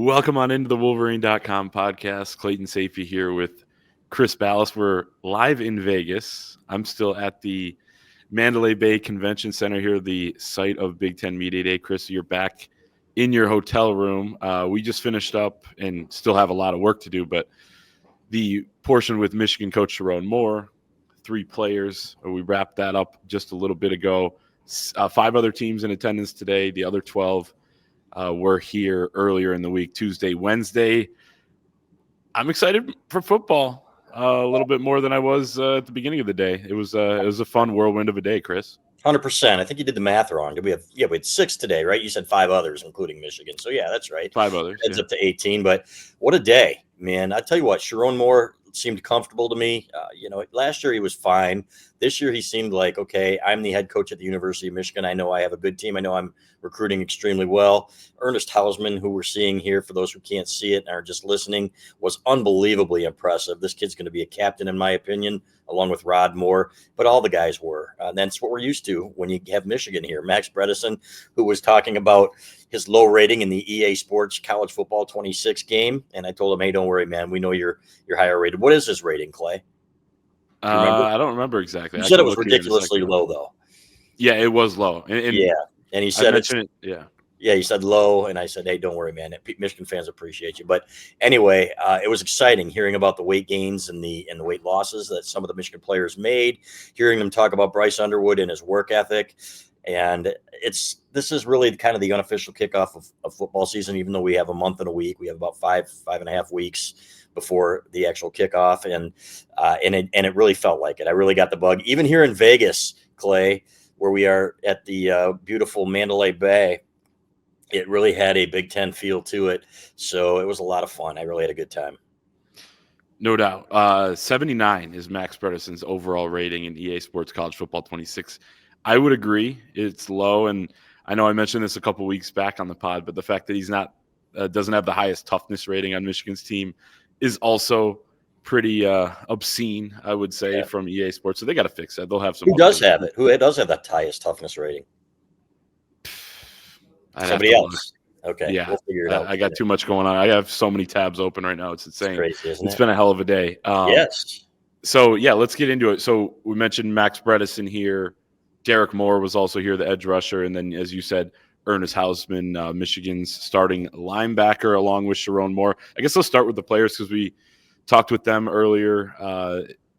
Welcome on into the Wolverine.com podcast. Clayton Safey here with Chris Ballas. We're live in Vegas. I'm still at the Mandalay Bay Convention Center here, the site of Big Ten Media Day. Chris, you're back in your hotel room. We just finished up and still have a lot of work to do, but the portion with Michigan coach Chiron Moore, 3 players, we wrapped that up just a little bit ago. 5 other teams in attendance today. The other 12 were here earlier in the week, Tuesday, Wednesday. I'm excited for football a little bit more than I was at the beginning of the day. It was a fun whirlwind of a day, Chris. 100%. I think you did the math wrong. We had 6 today, right? You said 5 others, including Michigan. So yeah, that's right. 5 others. Heads up to 18. But what a day, man! I tell you what, Sherrone Moore seemed comfortable to me. Last year he was fine. This year he seemed like, okay, I'm the head coach at the University of Michigan. I know I have a good team. I know I'm recruiting extremely well. Ernest Hausman, who we're seeing here, for those who can't see it and are just listening, was unbelievably impressive. This kid's going to be a captain, in my opinion, along with Rod Moore, but all the guys were. That's what we're used to when you have Michigan here. Max Bredesen, who was talking about his low rating in the EA Sports College Football 26 game, and I told him, hey, don't worry, man. We know you're higher rated. What is his rating, Clay? I don't remember exactly. You said it was ridiculously low, though. Yeah, it was low. And yeah, and he said Yeah, he said low, and I said, hey, don't worry, man. Michigan fans appreciate you. But anyway, it was exciting hearing about the weight gains and the weight losses that some of the Michigan players made, hearing them talk about Bryce Underwood and his work ethic. And this is really kind of the unofficial kickoff of football season, even though we have a month and a week. We have about 5.5 weeks before the actual kickoff. And it really felt like it. I really got the bug. Even here in Vegas, Clay, where we are at the beautiful Mandalay Bay, it really had a Big Ten feel to it. So it was a lot of fun. I really had a good time. No doubt. 79 is Max Bredesen's overall rating in EA Sports College Football 26. I would agree it's low, and I know I mentioned this a couple weeks back on the pod, but the fact that he's not doesn't have the highest toughness rating on Michigan's team is also pretty obscene, I would say, from EA Sports. So they got to fix that. They'll have some. Who does have it? Who does have that highest toughness rating? Somebody else. Okay. Yeah. We'll figure it out. I got too much going on. I have so many tabs open right now. It's insane. It's crazy, isn't it? It's been a hell of a day. Yes. So, yeah, let's get into it. So we mentioned Max Bredesen here. Derek Moore was also here, the edge rusher. And then, as you said, Ernest Hausman, Michigan's starting linebacker, along with Chiron Moore. I guess let's start with the players because we talked with them earlier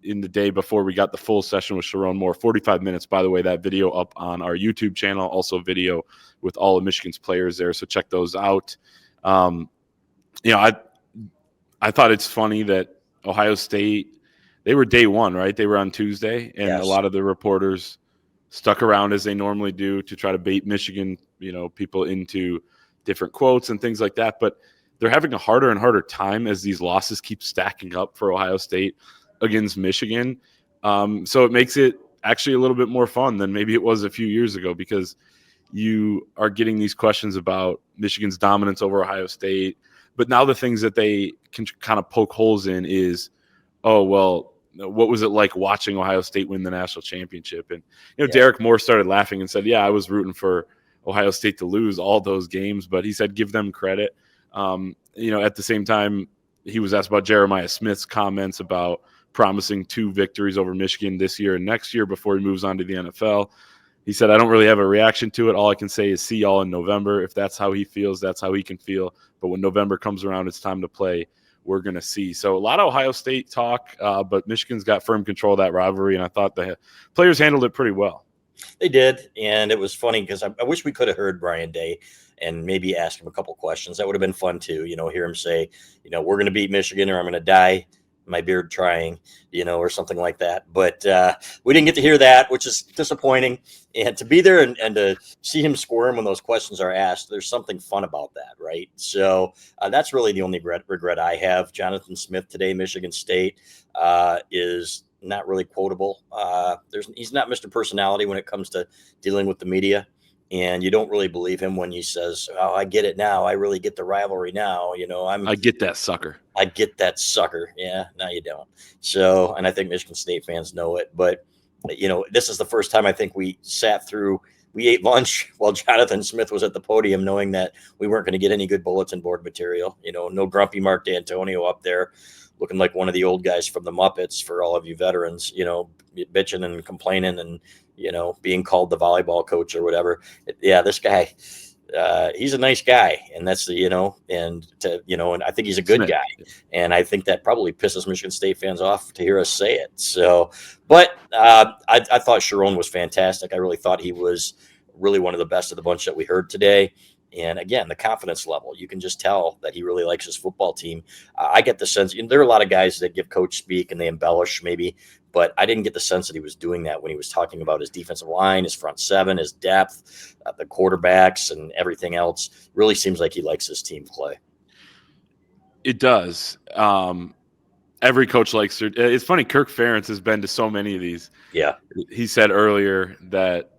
in the day before we got the full session with Chiron Moore. 45 minutes, by the way, that video up on our YouTube channel. Also video with all of Michigan's players there, so check those out. I thought it's funny that Ohio State, they were day one, right? They were on Tuesday, and Yes. A lot of the reporters stuck around as they normally do to try to bait Michigan, people into different quotes and things like that. But they're having a harder and harder time as these losses keep stacking up for Ohio State against Michigan. So it makes it actually a little bit more fun than maybe it was a few years ago, because you are getting these questions about Michigan's dominance over Ohio State. But now the things that they can kind of poke holes in is, oh, well, what was it like watching Ohio State win the national championship? And, Derek Moore started laughing and said, yeah, I was rooting for Ohio State to lose all those games, but he said, give them credit. At the same time, he was asked about Jeremiah Smith's comments about promising 2 victories over Michigan this year and next year before he moves on to the NFL. He said, I don't really have a reaction to it. All I can say is see y'all in November. If that's how he feels, that's how he can feel. But when November comes around, it's time to play. We're going to see. So a lot of Ohio State talk, but Michigan's got firm control of that rivalry, and I thought the players handled it pretty well. They did, and it was funny because I wish we could have heard Brian Day and maybe ask him a couple questions. That would have been fun too, hear him say, we're going to beat Michigan or I'm going to die my beard trying, or something like that. But we didn't get to hear that, which is disappointing. And to be there and to see him squirm when those questions are asked, there's something fun about that, right? So that's really the only regret I have. Jonathan Smith today, Michigan State, is not really quotable. He's not Mr. Personality when it comes to dealing with the media. And you don't really believe him when he says, oh, I get it now. I really get the rivalry now. I get that sucker. I get that sucker. Yeah, no, you don't. So, and I think Michigan State fans know it. But, this is the first time I think we sat through we ate lunch while Jonathan Smith was at the podium, knowing that we weren't going to get any good bulletin board material. No grumpy Mark D'Antonio up there looking like one of the old guys from the Muppets for all of you veterans, bitching and complaining and, being called the volleyball coach or whatever. Yeah, this guy, he's a nice guy, and that's and I think he's a good guy, and I think that probably pisses Michigan State fans off to hear us say it. So, but I thought Sherrone was fantastic. I really thought he was really one of the best of the bunch that we heard today. And again, the confidence level, you can just tell that he really likes his football team. I get the sense, there are a lot of guys that give coach speak and they embellish maybe, but I didn't get the sense that he was doing that when he was talking about his defensive line, his front seven, his depth, the quarterbacks, and everything else. Really seems like he likes his team, Clay. It does. Every coach likes her. It's funny, Kirk Ferentz has been to so many of these. Yeah. He said earlier that,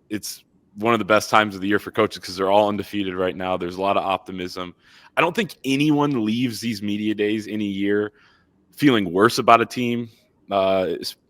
it's one of the best times of the year for coaches because they're all undefeated right now. There's a lot of optimism. I don't think anyone leaves these media days in a year feeling worse about a team.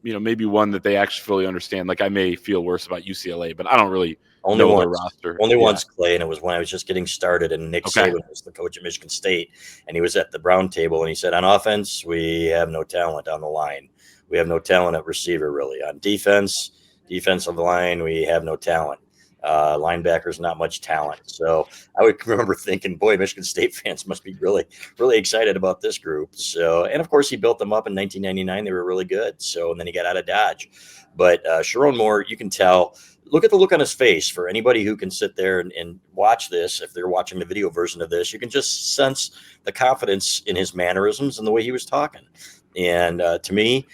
Maybe one that they actually fully understand. Like I may feel worse about UCLA, but I don't really know their roster. Only once, Clay, and it was when I was just getting started, and Nick Saban was the coach at Michigan State, and he was at the Brown table, and he said, on offense, we have no talent on the line. We have no talent at receiver, really. On defensive line, we have no talent. Linebackers, not much talent. So I would remember thinking, boy, Michigan State fans must be really, really excited about this group. So, and of course he built them up in 1999. They were really good. So, and then he got out of Dodge, but Chiron Moore, you can tell, look at the look on his face. For anybody who can sit there and watch this, if they're watching the video version of this, you can just sense the confidence in his mannerisms and the way he was talking. And to me,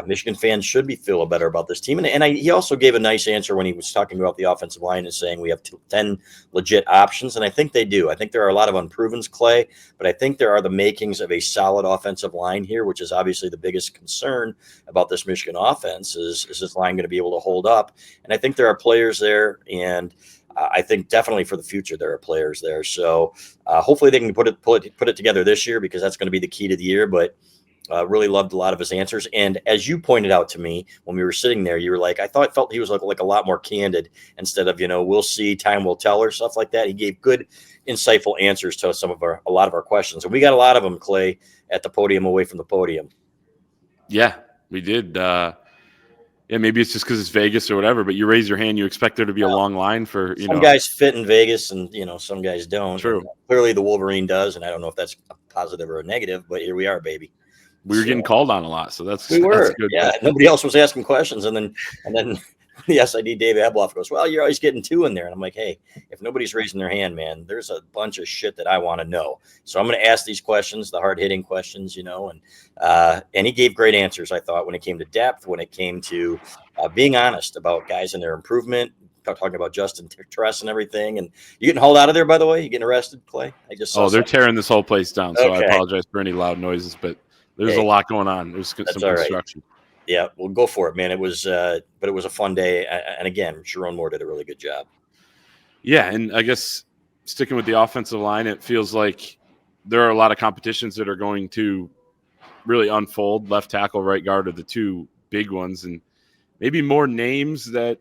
Michigan fans should feel better about this team. And he also gave a nice answer when he was talking about the offensive line and saying we have 10 legit options. And I think they do. I think there are a lot of unprovens, Clay, but I think there are the makings of a solid offensive line here, which is obviously the biggest concern about this Michigan offense is this line going to be able to hold up? And I think there are players there, and I think definitely for the future there are players there. So hopefully they can put it together this year, because that's going to be the key to the year. But really loved a lot of his answers. And as you pointed out to me when we were sitting there, you were like, I felt he was like a lot more candid instead of, we'll see, time will tell, or stuff like that. He gave good, insightful answers to a lot of our questions. And we got a lot of them, Clay, at the podium, away from the podium. Yeah, we did. Maybe it's just because it's Vegas or whatever, but you raise your hand, you expect there to be a long line for, some guys fit in Vegas and, some guys don't. True. And clearly the Wolverine does. And I don't know if that's a positive or a negative, but here we are, baby. We were getting called on a lot, so that's good. Yeah, nobody else was asking questions, and then the SID Dave Abloff goes, "Well, you're always getting two in there," and I'm like, "Hey, if nobody's raising their hand, man, there's a bunch of shit that I want to know, so I'm going to ask these questions, the hard hitting questions, and he gave great answers. I thought when it came to depth, when it came to being honest about guys and their improvement." Talking about Justin Tress and everything, and you getting hauled out of there, by the way? You getting arrested, Clay? I just saw they're tearing this whole place down, so I apologize for any loud noises, but there's a lot going on. There's some construction. Right. Yeah, well, go for it, man. It was, but it was a fun day, and again, Chiron Moore did a really good job. Yeah, and I guess sticking with the offensive line, it feels like there are a lot of competitions that are going to really unfold. Left tackle, right guard are the two big ones, and maybe more names that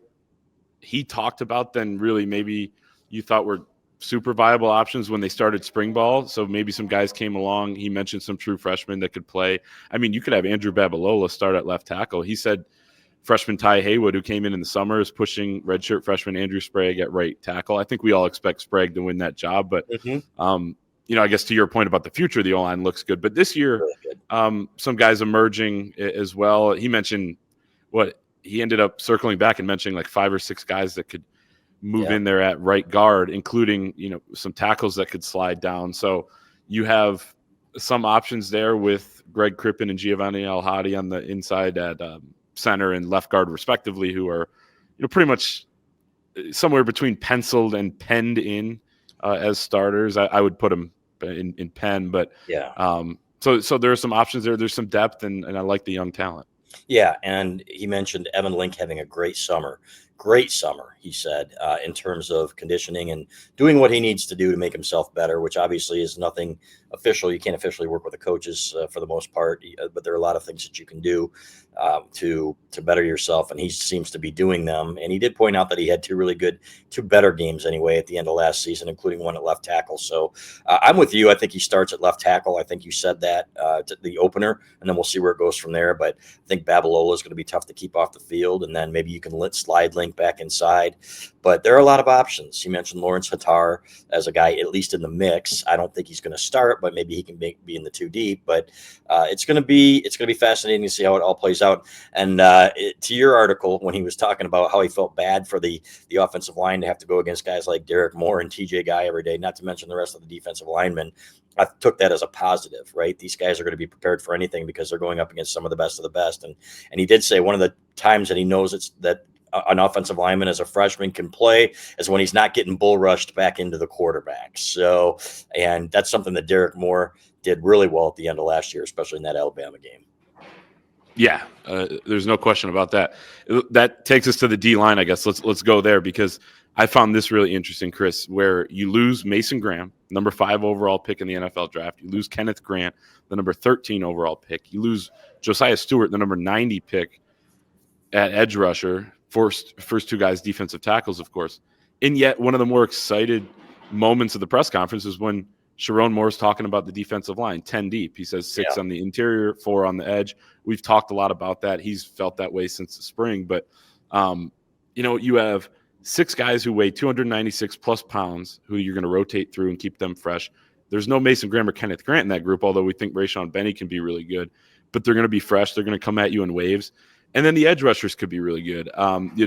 he talked about than really maybe you thought were super viable options when they started spring ball. So maybe some guys came along. He mentioned some true freshmen that could play. I mean, you could have Andrew Babalola start at left tackle. He said freshman Ty Haywood, who came in the summer, is pushing redshirt freshman Andrew Sprague at right tackle. I think we all expect Sprague to win that job, but I guess to your point about the future, the O-line looks good. But this year, really some guys emerging as well. He mentioned he ended up circling back and mentioning like 5 or 6 guys that could move in there at right guard, including, some tackles that could slide down. So you have some options there with Greg Crippen and Giovanni Al-Hadi on the inside at center and left guard respectively, who are, pretty much somewhere between penciled and penned in as starters. I would put them in pen, but so there are some options there. There's some depth, and I like the young talent. Yeah, and he mentioned Evan Link having a great summer. great summer, he said, in terms of conditioning and doing what he needs to do to make himself better, which obviously is nothing official. You can't officially work with the coaches for the most part, but there are a lot of things that you can do to better yourself, and he seems to be doing them. And he did point out that he had two better games anyway at the end of last season, including one at left tackle. So I'm with you. I think he starts at left tackle. I think you said that the opener, and then we'll see where it goes from there. But I think Babalola is going to be tough to keep off the field, and then maybe you can slide Link back inside. But there are a lot of options. You mentioned Lawrence Hattar as a guy at least in the mix. I don't think he's going to start, but maybe he can be in the two deep. But it's going to be fascinating to see how it all plays out. And to your article, when he was talking about how he felt bad for the offensive line to have to go against guys like Derek Moore and TJ Guy every day, not to mention the rest of the defensive linemen, I took that as a positive, right? These guys are going to be prepared for anything because they're going up against some of the best of the best. And he did say one of the times that he knows that an offensive lineman as a freshman can play is when he's not getting bull rushed back into the quarterback. So, and that's something that Derek Moore did really well at the end of last year, especially in that Alabama game. Yeah, there's no question about that. That takes us to the D line, I guess. Let's go there, because I found this really interesting, Chris, where you lose Mason Graham, number 5 overall pick in the NFL draft. You lose Kenneth Grant, the number 13 overall pick. You lose Josiah Stewart, the number 90 pick at edge rusher. First two guys, defensive tackles, of course. And yet one of the more excited moments of the press conference is when Sherrone Moore is talking about the defensive line, 10 deep. He says 6 on the interior, 4 on the edge. We've talked a lot about that. He's felt that way since the spring. But, you have 6 guys who weigh 296 plus pounds who you're going to rotate through and keep them fresh. There's no Mason Graham or Kenneth Grant in that group, although we think Rayshon Benny can be really good. But they're going to be fresh. They're going to come at you in waves. And then the edge rushers could be really good.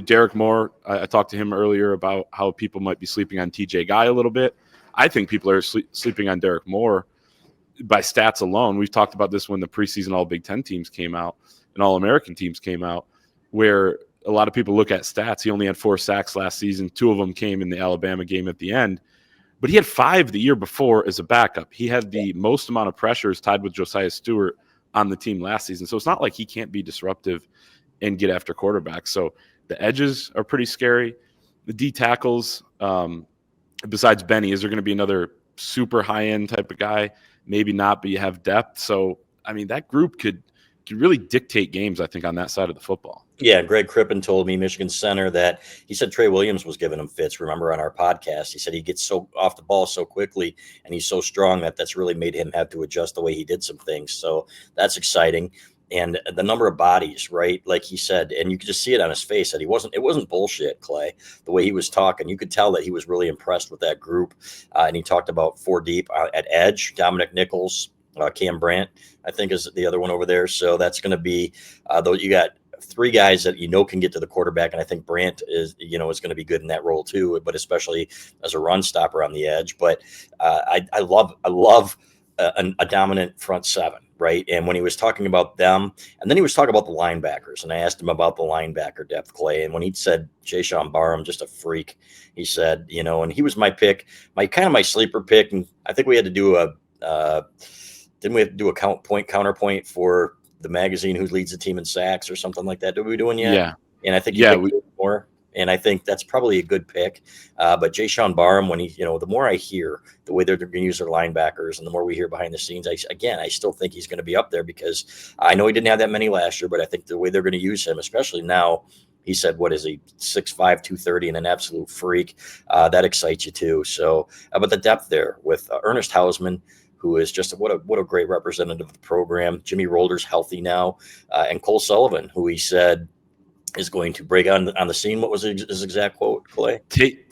Derek Moore, I talked to him earlier about how people might be sleeping on TJ Guy a little bit. I think people are sleeping on Derek Moore by stats alone. We've talked about this when the preseason All Big Ten teams came out and All American teams came out, where a lot of people look at stats. He only had 4 sacks last season. 2 of them came in the Alabama game at the end. But he had 5 the year before as a backup. He had the most amount of pressures tied with Josiah Stewart on the team last season. So it's not like he can't be disruptive and get after quarterbacks. So the edges are pretty scary. The D tackles, besides Benny, is there going to be another super high-end type of guy? Maybe not, but you have depth. So, I mean, that group could really dictate games, I think, on that side of the football. Yeah, Greg Crippen told me, Michigan center, that he said Trey Williams was giving him fits. Remember on our podcast, he said he gets so off the ball so quickly and he's so strong that's really made him have to adjust the way he did some things. So that's exciting. And the number of bodies, right? Like he said, and you could just see it on his face that it wasn't bullshit, Clay, the way he was talking. You could tell that he was really impressed with that group. And he talked about 4 deep at edge, Dominic Nichols, Cam Brandt, I think is the other one over there. So that's going to be, though you got 3 guys that can get to the quarterback, and I think Brandt is going to be good in that role too, but especially as a run stopper on the edge. But I love a dominant front 7, right? And when he was talking about them, and then he was talking about the linebackers, and I asked him about the linebacker depth, Clay, and when he said Jayshon Barham, just a freak, he said, and he was my pick, my sleeper pick, and I think we had to do didn't we have to do a counterpoint for the magazine who leads the team in sacks or something like that? Did we do one yet? Yeah. And I think we more. And I think that's probably a good pick. But Jayshon Barham, when the more I hear the way they're going to use their linebackers and the more we hear behind the scenes, I still think he's going to be up there, because I know he didn't have that many last year, but I think the way they're going to use him, especially now, he said, what is he, 6'5", 230, and an absolute freak. That excites you too. So, but the depth there with Ernest Hausman, who is just what a great representative of the program. Jimmy Rolder's healthy now, and Cole Sullivan, who he said is going to break on the scene. What was his exact quote, Clay?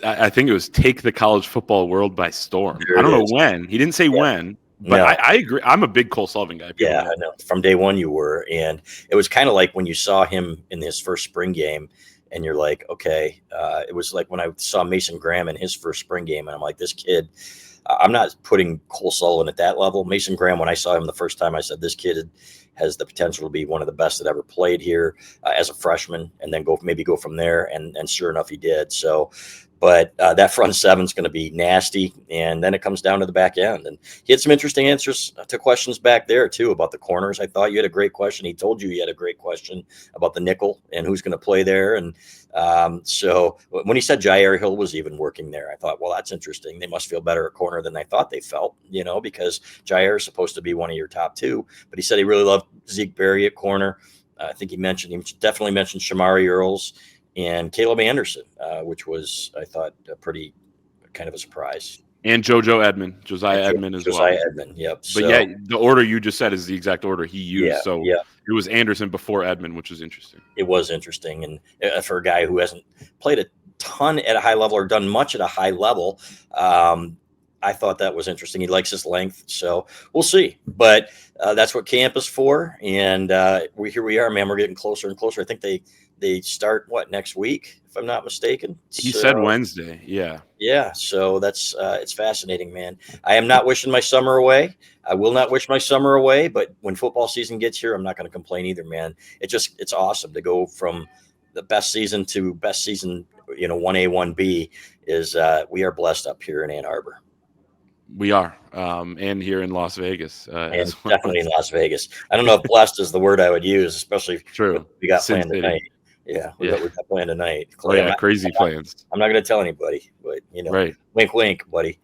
I think it was take the college football world by storm. I don't know when. He didn't say when, but no. I agree. I'm a big Cole Sullivan guy. Yeah, I know. From day one you were. And it was kind of like when you saw him in his first spring game, and you're like, okay. It was like when I saw Mason Graham in his first spring game, and I'm like, this kid, I'm not putting Cole Sullivan at that level. Mason Graham, when I saw him the first time, I said, this kid, has the potential to be one of the best that ever played here as a freshman, and then go from there. And sure enough, he did. So, but that front seven is going to be nasty, and then it comes down to the back end. And he had some interesting answers to questions back there too about the corners. I thought you had a great question. He told you had a great question about the nickel and who's going to play there. And so when he said Jair Hill was even working there, I thought, well, that's interesting. They must feel better at corner than I thought they felt, because Jair is supposed to be one of your top two. But he said he really loved Zeke Berry at corner. I think he definitely mentioned Shamari Earls and Caleb Anderson, which was, I thought, a pretty kind of a surprise. And Josiah Edmond as well. Josiah Edmond, yep. But yeah, the order you just said is the exact order he used. Yeah. It was Anderson before Edmond, which was interesting. It was interesting. And for a guy who hasn't played a ton at a high level or done much at a high level, I thought that was interesting. He likes his length. So we'll see. But that's what camp is for. And here we are, man. We're getting closer and closer. I think they start next week, if I'm not mistaken. He said Wednesday. Yeah. So that's it's fascinating, man. I am not wishing my summer away. I will not wish my summer away, but when football season gets here, I'm not going to complain either, man. It's awesome to go from the best season to best season, 1A, 1B is we are blessed up here in Ann Arbor. We are, and here in Las Vegas. And definitely in Las Vegas. I don't know if blessed is the word I would use, especially true. We got planned tonight. Yeah, we got planned tonight. Crazy plans. I'm not going to tell anybody, but right. Wink, wink, buddy.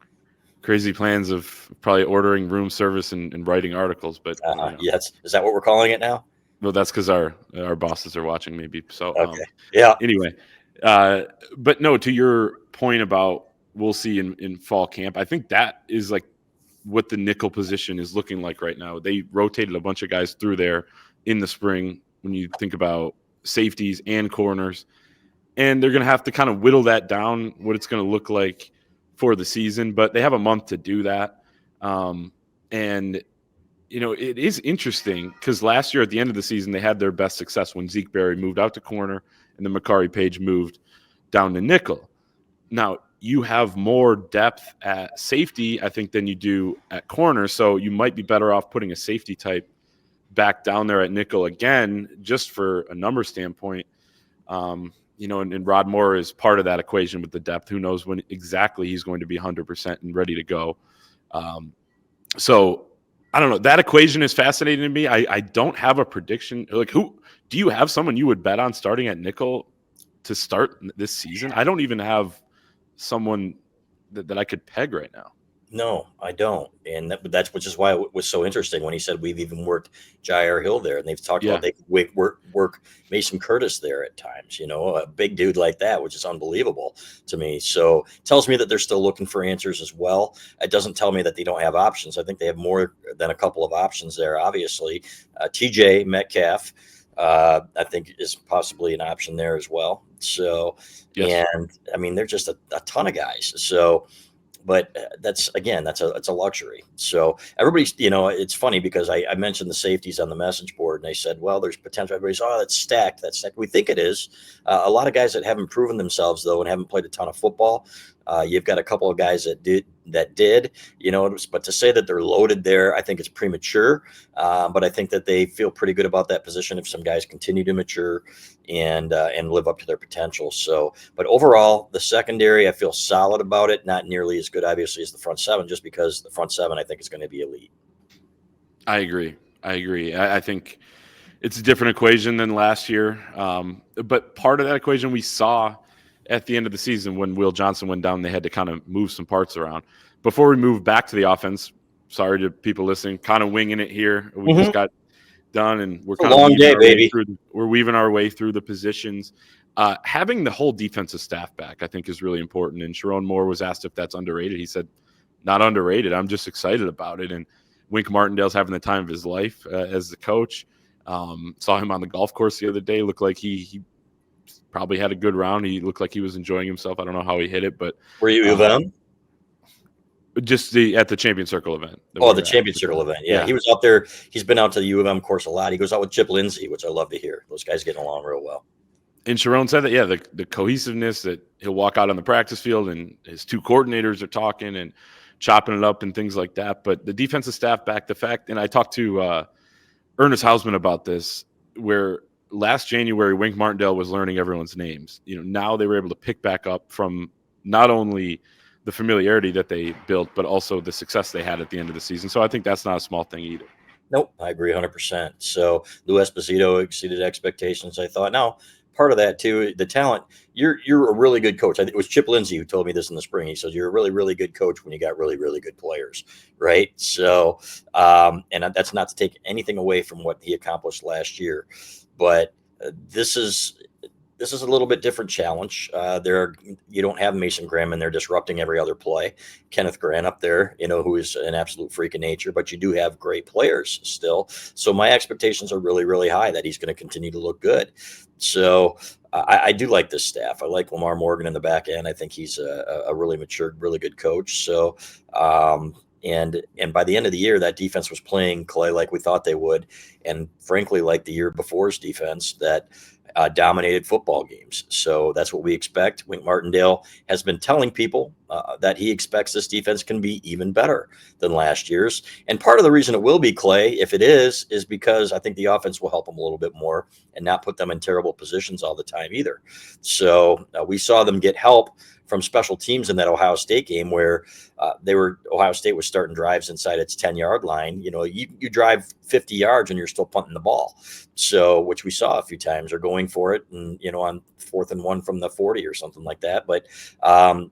Crazy plans of probably ordering room service and writing articles, but yes, is that what we're calling it now? Well, that's because our bosses are watching, maybe. So okay, yeah. Anyway, but no, to your point about we'll see in fall camp, I think that is like what the nickel position is looking like right now. They rotated a bunch of guys through there in the spring. When you think about safeties and corners, and they're going to have to kind of whittle that down, what it's going to look like for the season, but they have a month to do that. And it is interesting because last year at the end of the season, they had their best success when Zeke Berry moved out to corner and then Makari Page moved down to nickel. Now you have more depth at safety, I think, than you do at corner. So you might be better off putting a safety type back down there at nickel again, just for a number standpoint. And Rod Moore is part of that equation with the depth. Who knows when exactly he's going to be 100% and ready to go. So I don't know. That equation is fascinating to me. I don't have a prediction. Like, who do you have someone you would bet on starting at nickel to start this season? I don't even have someone that I could peg right now. No, I don't. And that's which is why it was so interesting when he said we've even worked Jair Hill there, and they've talked about they could work Mason Curtis there at times, a big dude like that, which is unbelievable to me. So it tells me that they're still looking for answers as well. It doesn't tell me that they don't have options. I think they have more than a couple of options there, obviously. TJ Metcalf, I think, is possibly an option there as well. So, and I mean, they're just a ton of guys. So, but that's a luxury. So everybody's, it's funny because I mentioned the safeties on the message board and they said, well, there's potential. Everybody's, that's stacked. We think it is. A lot of guys that haven't proven themselves though, and haven't played a ton of football. You've got a couple of guys that did, but to say that they're loaded there, I think it's premature. But I think that they feel pretty good about that position if some guys continue to mature and live up to their potential. So, but overall, the secondary, I feel solid about it. Not nearly as good, obviously, as the front seven, just because the front seven, I think, is going to be elite. I agree. I think it's a different equation than last year. But part of that equation we saw at the end of the season when Will Johnson went down, they had to kind of move some parts around. Before we move back to the offense, sorry to people listening, kind of winging it here. We just got done, and we're kind of long day, baby. We're weaving our way through the positions. Having the whole defensive staff back, I think, is really important. And Chiron Moore was asked if that's underrated. He said, not underrated. I'm just excited about it. And Wink Martindale's having the time of his life as the coach. Saw him on the golf course the other day. Looked like he probably had a good round. He looked like he was enjoying himself. I don't know how he hit it, but were you event? Just at the Champion Circle event. The Champion Circle event. Yeah, he was out there. He's been out to the U of M course a lot. He goes out with Chip Lindsey, which I love to hear. Those guys getting along real well. And Sherrone said that, the cohesiveness, that he'll walk out on the practice field and his two coordinators are talking and chopping it up and things like that. But the defensive staff back, the fact, and I talked to Ernest Hausman about this, where last January Wink Martindale was learning everyone's names. Now they were able to pick back up from not only the familiarity that they built, but also the success they had at the end of the season. So I think that's not a small thing either. Nope, I agree 100%. So Lou Esposito exceeded expectations, I thought. Now, part of that too, the talent. You're a really good coach. I think it was Chip Lindsey who told me this in the spring. He says you're a really, really good coach when you got really, really good players, right? So, and that's not to take anything away from what he accomplished last year, but this is a little bit different challenge. You don't have Mason Graham in there disrupting every other play. Kenneth Grant up there, who is an absolute freak of nature, but you do have great players still. So my expectations are really, really high that he's going to continue to look good. So I do like this staff. I like Lamar Morgan in the back end. I think he's a really mature, really good coach. So, and by the end of the year, that defense was playing, Clay, like we thought they would. And frankly, like the year before's defense that dominated football games. So that's what we expect. Wink Martindale has been telling people that he expects this defense can be even better than last year's. And part of the reason it will be, Clay, if it is because I think the offense will help them a little bit more and not put them in terrible positions all the time either. So we saw them get help from special teams in that Ohio State game where Ohio State was starting drives inside its 10-yard line. You drive 50 yards and you're still punting the ball. So, which we saw a few times, or going for it and, on 4th and 1 from the 40 or something like that. But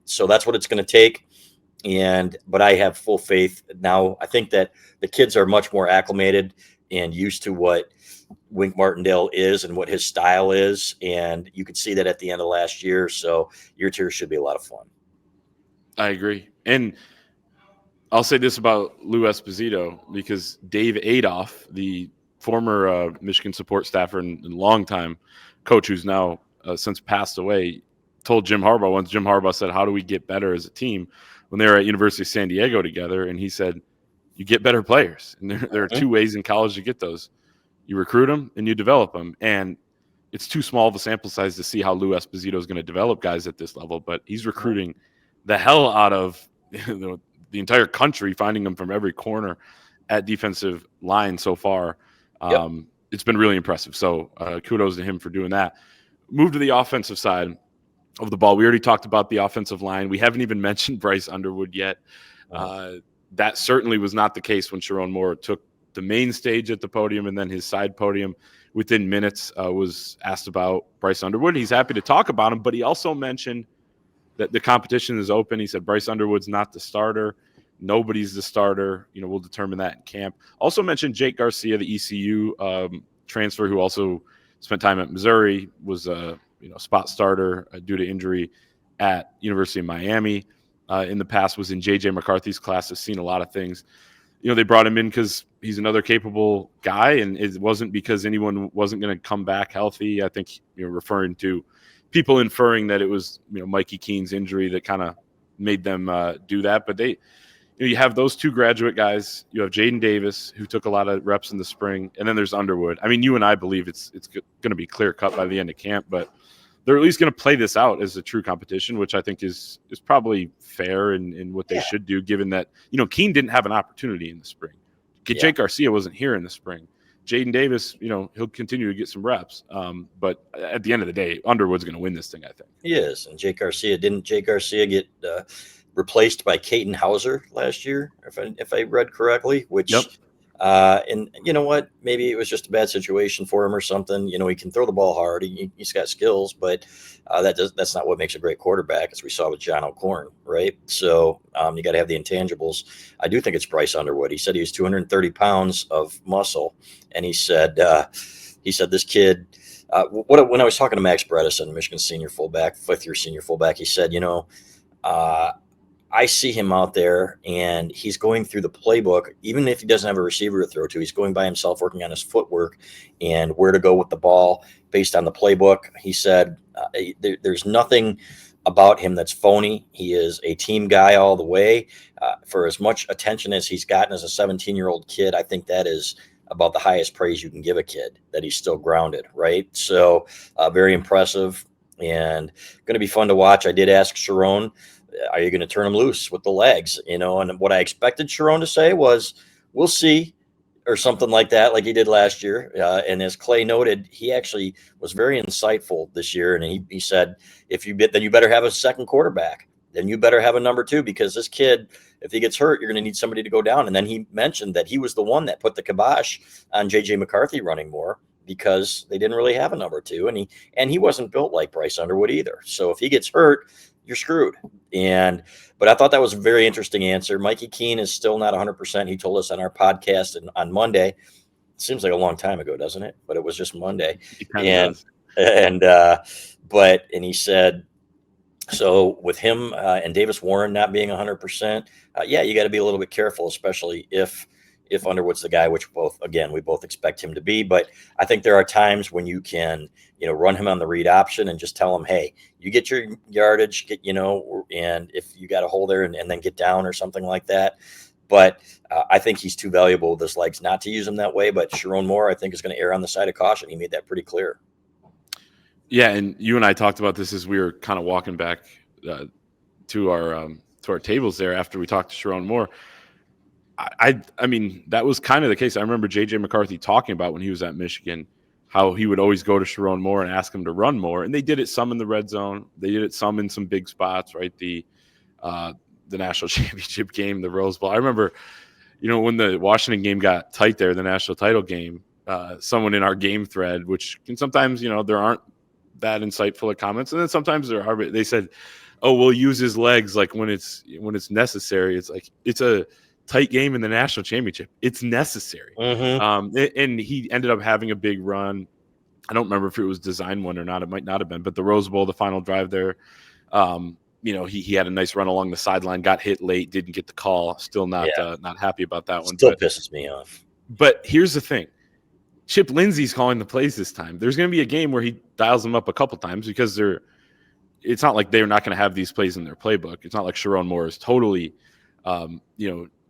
so that's what it's going to take. But I have full faith now. I think that the kids are much more acclimated and used to what Wink Martindale is and what his style is. And you could see that at the end of last year. So year 2 should be a lot of fun. I agree. And I'll say this about Lou Esposito, because Dave Adolph, the former Michigan support staffer and longtime coach who's now since passed away, told Jim Harbaugh once. Jim Harbaugh said, "How do we get better as a team?" when they were at University of San Diego together. And he said, "You get better players. And there are 2 ways in college to get those. You recruit them and you develop them." And it's too small of a sample size to see how Lou Esposito is going to develop guys at this level, but he's recruiting the hell out of the entire country, finding them from every corner at defensive line so far. Yep. It's been really impressive. So kudos to him for doing that. Move to the offensive side of the ball. We already talked about the offensive line. We haven't even mentioned Bryce Underwood yet. That certainly was not the case when Chiron Moore took the main stage at the podium, and then his side podium within minutes was asked about Bryce Underwood. He's happy to talk about him, but he also mentioned that the competition is open. He said Bryce Underwood's not the starter. Nobody's the starter. We'll determine that in camp. Also mentioned Jake Garcia, the ECU transfer, who also spent time at Missouri, was a spot starter due to injury at University of Miami. In the past, was in J.J. McCarthy's class, has seen a lot of things. They brought him in because he's another capable guy, and it wasn't because anyone wasn't going to come back healthy. I think referring to people inferring that it was Mikey Keene's injury that kind of made them do that. But you have those 2 graduate guys. You have Jaden Davis, who took a lot of reps in the spring, and then there's Underwood. I mean, you and I believe it's going to be clear cut by the end of camp, but they're at least going to play this out as a true competition, which I think is probably fair in what they should do, given that Keene didn't have an opportunity in the spring. Jake Garcia wasn't here in the spring. Jaden Davis, he'll continue to get some reps. But at the end of the day, Underwood's going to win this thing, I think. He is. And Jake Garcia get replaced by Caton Hauser last year, if I read correctly, which Yep. And you know what? Maybe it was just a bad situation for him or something. He can throw the ball hard. He's got skills, but that's not what makes a great quarterback, as we saw with John O'Korn, right? So you got to have the intangibles. I do think it's Bryce Underwood. He said he was 230 pounds of muscle, and he said this kid. When I was talking to Max Bredesen, Michigan senior fullback, 5th-year senior fullback, he said, I see him out there and he's going through the playbook. Even if he doesn't have a receiver to throw to, he's going by himself, working on his footwork and where to go with the ball based on the playbook. He said there's nothing about him that's phony. He is a team guy all the way. For as much attention as he's gotten as a 17-year-old kid, I think that is about the highest praise you can give a kid, that he's still grounded, right? So very impressive and going to be fun to watch. I did ask Sherrone, are you going to turn him loose with the legs? And what I expected Sherrone to say was, we'll see. or something like that, like he did last year. And as Clay noted, he actually was very insightful this year, and he said, if you then you better have a second quarterback. Then you better have a number two, because this kid, if he gets hurt, you're going to need somebody to go down. And then he mentioned that he was the one that put the kibosh on J.J. McCarthy running more, because they didn't really have a number two, and he wasn't built like Bryce Underwood either. So if he gets hurt, you're screwed. But I thought that was a very interesting answer. Mikey Keene is still not 100%. He told us on our podcast on Monday. It seems like a long time ago, doesn't it? But it was just Monday. And he said, so with him and Davis Warren not being 100%, yeah, you got to be a little bit careful, especially if Underwood's the guy, which we both expect him to be. But I think there are times when you can, run him on the read option and just tell him, hey, you get your yardage, and if you got a hole there and then get down or something like that. But I think he's too valuable with his legs not to use him that way. But Chiron Moore, I think, is going to err on the side of caution. He made that pretty clear. Yeah, and you and I talked about this as we were kind of walking back to our tables there after we talked to Chiron Moore. I mean, that was kind of the case. I remember J.J. McCarthy talking about when he was at Michigan how he would always go to Chiron Moore and ask him to run more. And they did it some in the red zone. They did it some in some big spots, right? The national championship game, the Rose Bowl. I remember, when the Washington game got tight there, the national title game, someone in our game thread, which can sometimes, there aren't that insightful of comments. And then sometimes there are, but they said, oh, we'll use his legs like when it's necessary. It's like, it's a tight game in the national championship. It's necessary. Mm-hmm. And he ended up having a big run. I don't remember if it was design one or not. It might not have been, but the Rose Bowl, the final drive there, he had a nice run along the sideline, got hit late, didn't get the call. Still not happy about that one. Still pisses me off. But here's the thing. Chip Lindsey's calling the plays this time. There's going to be a game where he dials them up a couple times because it's not like they're not going to have these plays in their playbook. It's not like Chiron Moore is totally,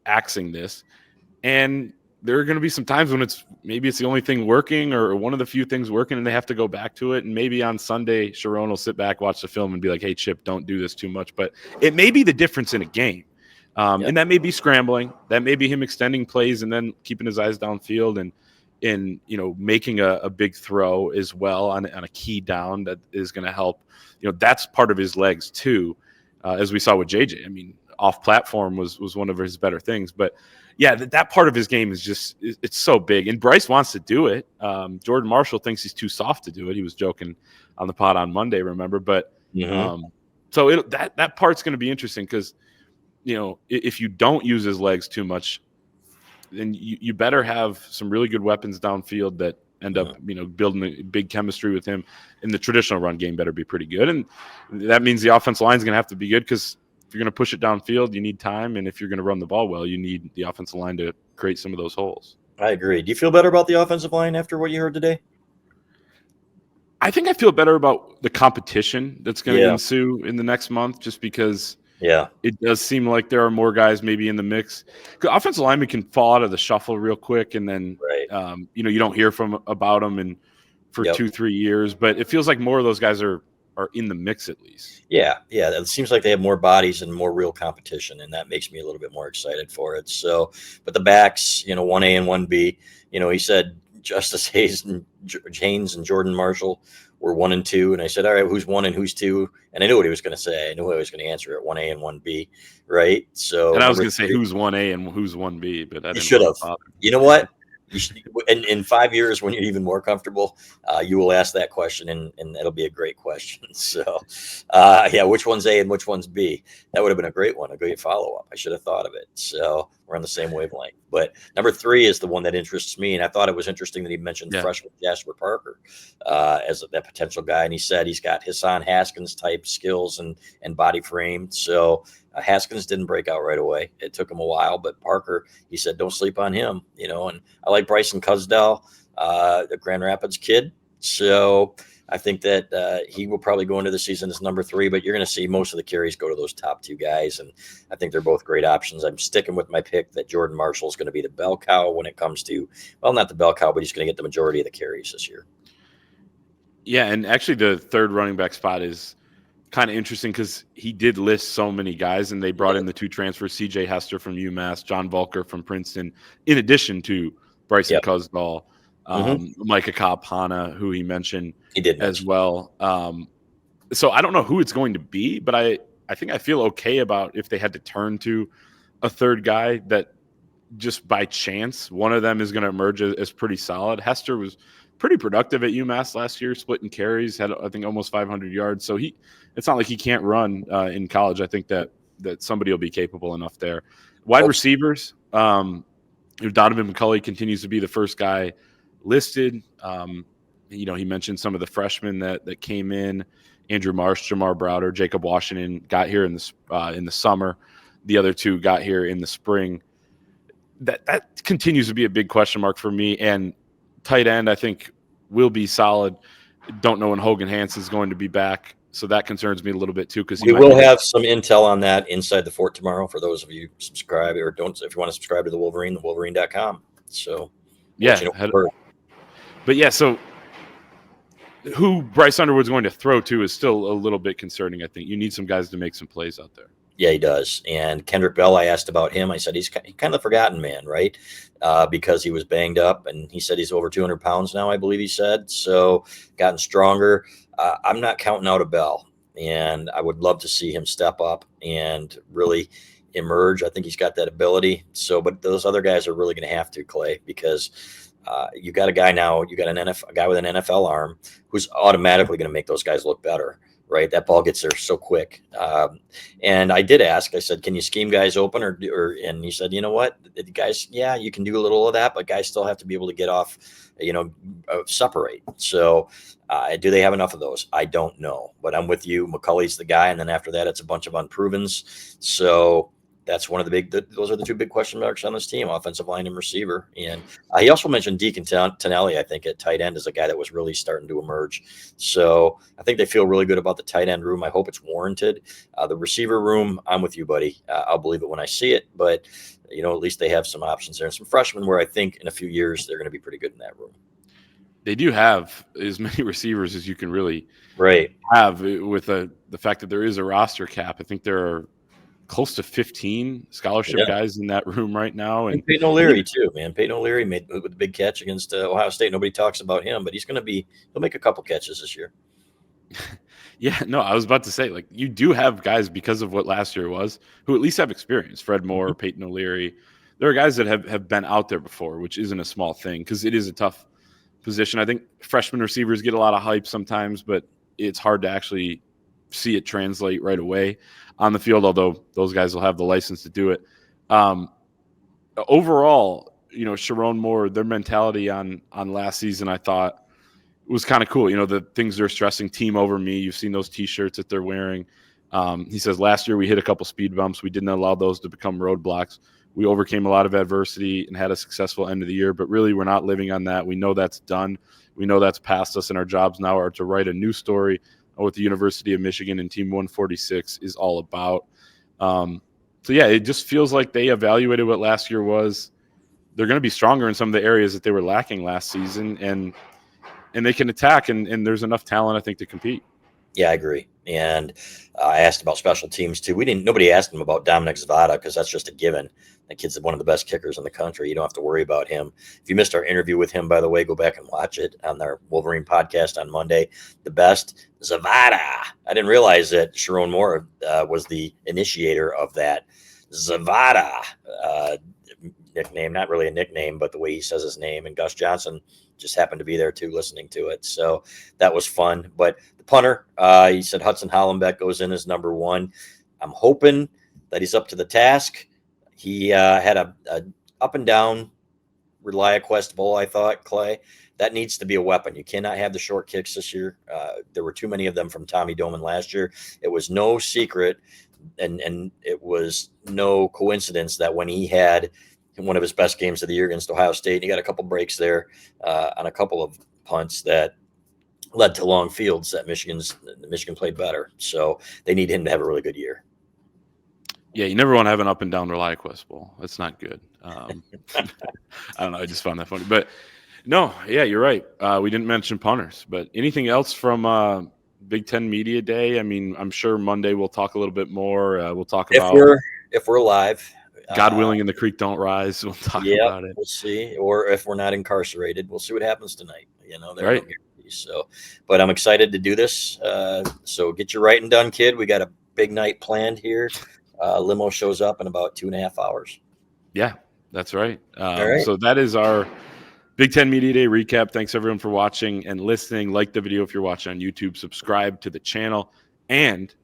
axing this. And there are going to be some times when maybe it's the only thing working or one of the few things working and they have to go back to it. And maybe on Sunday, Sherrone will sit back, watch the film and be like, hey, Chip, don't do this too much. But it may be the difference in a game. And that may be scrambling. That may be him extending plays and then keeping his eyes downfield and making a big throw as well on a key down that is going to help. That's part of his legs too, as we saw with JJ. I mean, off platform was one of his better things. But yeah, that part of his game is just it's so big. And Bryce wants to do it. Jordan Marshall thinks he's too soft to do it. He was joking on the pod on Monday, remember? But so that part's going to be interesting because if you don't use his legs too much, then you better have some really good weapons downfield that end up, building a big chemistry with him. And the traditional run game better be pretty good. And that means the offensive line is going to have to be good because if you're going to push it downfield, you need time. And if you're going to run the ball well, you need the offensive line to create some of those holes. I agree. Do you feel better about the offensive line after what you heard today? I think I feel better about the competition that's going to ensue in the next month just because it does seem like there are more guys maybe in the mix. Offensive linemen can fall out of the shuffle real quick and then, you don't hear about them for 2-3 years. But it feels like more of those guys are in the mix at least. Yeah. It seems like they have more bodies and more real competition, and that makes me a little bit more excited for it. So, but the backs, 1A and 1B, he said Justice Haynes and Jordan Marshall were 1 and 2. And I said, all right, who's 1 and who's 2? And I knew what he was going to say. I knew I was going to answer it, 1A and 1B. Right. So, and I was going to say who's 1A and who's 1B, but I didn't should have. You know what? In 5 years, when you're even more comfortable, you will ask that question, and that'll be a great question. So, which one's A and which one's B? That would have been a great one, a great follow-up. I should have thought of it. So we're on the same wavelength. But number 3 is the one that interests me, and I thought it was interesting that he mentioned freshman Jasper Parker as that potential guy, and he said he's got Hassan Haskins type skills and body frame. So Haskins didn't break out right away. It took him a while, but Parker, he said, don't sleep on him, and I like Bryson Cusdell, the Grand Rapids kid. So I think that he will probably go into the season as number 3, but you're going to see most of the carries go to those top 2 guys. And I think they're both great options. I'm sticking with my pick that Jordan Marshall is going to be the bell cow when it comes to, well, not the bell cow, but he's going to get the majority of the carries this year. Yeah. And actually the third running back spot is kind of interesting because he did list so many guys, and they brought in the 2 transfers, CJ Hester from UMass, John Volker from Princeton, in addition to Bryson Yep. Cusball, Micah Cobb-Hana, who he mentioned He did as mention. well. So I don't know who it's going to be, but I think I feel okay about if they had to turn to a third guy that just by chance one of them is going to emerge as pretty solid. Hester was pretty productive at UMass last year, splitting carries, had I think almost 500 yards. So it's not like he can't run in college. I think that somebody will be capable enough there. Wide receivers, Donovan McCulley continues to be the first guy listed. He mentioned some of the freshmen that came in. Andrew Marsh, Jamar Browder, Jacob Washington got here in the summer. The other two got here in the spring. That continues to be a big question mark for me. And tight end, I think, will be solid. Don't know when Hogan Hanson's going to be back, so that concerns me a little bit too. Because we will have some intel on that inside the fort tomorrow for those of you subscribe or don't. If you want to subscribe to the Wolverine, Wolverine.com. So but yeah, so who Bryce Underwood's going to throw to is still a little bit concerning. I think you need some guys to make some plays out there. Yeah, he does. And Kendrick Bell, I asked about him. I said he's kind of the forgotten man, right? Because he was banged up, and he said he's over 200 pounds now, I believe he said. So gotten stronger. I'm not counting out a Bell, and I would love to see him step up and really emerge. I think he's got that ability. So, but those other guys are really going to have to, Clay, because you got a guy now. You got a guy with an NFL arm who's automatically going to make those guys look better. Right, that ball gets there so quick. And I did ask. I said, "Can you scheme guys open?" Or and he said, "You know what, the guys, yeah, you can do a little of that, but guys still have to be able to get off, separate." So, do they have enough of those? I don't know, but I'm with you. McCulley's the guy, and then after that, it's a bunch of unprovens. So that's one of those are the two big question marks on this team: offensive line and receiver. And he also mentioned Deacon Tonelli, I think, at tight end, as a guy that was really starting to emerge. So I think they feel really good about the tight end room. I hope it's warranted. The receiver room, I'm with you, buddy. I'll believe it when I see it. But at least they have some options there and some freshmen where I think in a few years they're going to be pretty good in that room. They do have as many receivers as you can really have with the fact that there is a roster cap. I think there are close to 15 scholarship guys in that room right now. And Peyton O'Leary too, man. Peyton O'Leary made the big catch against Ohio State. Nobody talks about him, but he'll make a couple catches this year. Yeah, no, I was about to say, you do have guys because of what last year was who at least have experience. Fred Moore, Peyton O'Leary. There are guys that have been out there before, which isn't a small thing because it is a tough position. I think freshman receivers get a lot of hype sometimes, but it's hard to actually see it translate right away on the field, although those guys will have the license to do it. Overall, Sherrone Moore, their mentality on last season, I thought was kind of cool. The things they're stressing, team over me. You've seen those T-shirts that they're wearing. He says, last year we hit a couple speed bumps. We didn't allow those to become roadblocks. We overcame a lot of adversity and had a successful end of the year, but really we're not living on that. We know that's done. We know that's past us, and our jobs now are to write a new story what the University of Michigan and Team 146 is all about. So yeah, it just feels like they evaluated what last year was. They're going to be stronger in some of the areas that they were lacking last season, and they can attack, and there's enough talent, I think, to compete. Yeah, I agree. And I asked about special teams too. Nobody asked him about Dominic Zavada because that's just a given. That kid's one of the best kickers in the country. You don't have to worry about him. If you missed our interview with him, by the way, go back and watch it on our Wolverine podcast on Monday. The best Zavada. I didn't realize that Chiron Moore was the initiator of that Zavada nickname. Not really a nickname, but the way he says his name. And Gus Johnson just happened to be there too, listening to it. So that was fun. But the punter, he said Hudson Hollenbeck goes in as number one. I'm hoping that he's up to the task. He had a up and down ReliaQuest bowl, I thought, Clay. That needs to be a weapon. You cannot have the short kicks this year. There were too many of them from Tommy Doman last year. It was no secret, and it was no coincidence that when he had one of his best games of the year against Ohio State, and he got a couple breaks there on a couple of punts that led to long fields that Michigan played better. So they need him to have a really good year. Yeah, you never want to have an up and down ReliaQuest bowl. That's not good. I don't know. I just found that funny. But no, yeah, you're right. We didn't mention punters. But anything else from Big Ten Media Day? I mean, I'm sure Monday we'll talk a little bit more. We'll talk about if we're live. God willing, and the creek don't rise. We'll talk Yeah, about it. we'll see. Or if we're not incarcerated, we'll see what happens tonight. There are no Right. guarantees. So, but I'm excited to do this. So get your writing done, kid. We got a big night planned here. Limo shows up in about 2.5 hours. Yeah, that's right. All right. So that is our Big Ten Media Day recap. Thanks everyone for watching and listening. Like the video if you're watching on YouTube. Subscribe to the channel and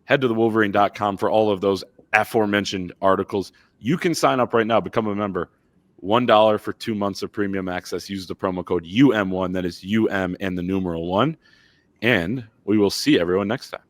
head to thewolverine.com for all of those aforementioned articles. You can sign up right now, become a member. $1 for 2 months of premium access. Use the promo code UM1. That is UM and the numeral 1. And we will see everyone next time.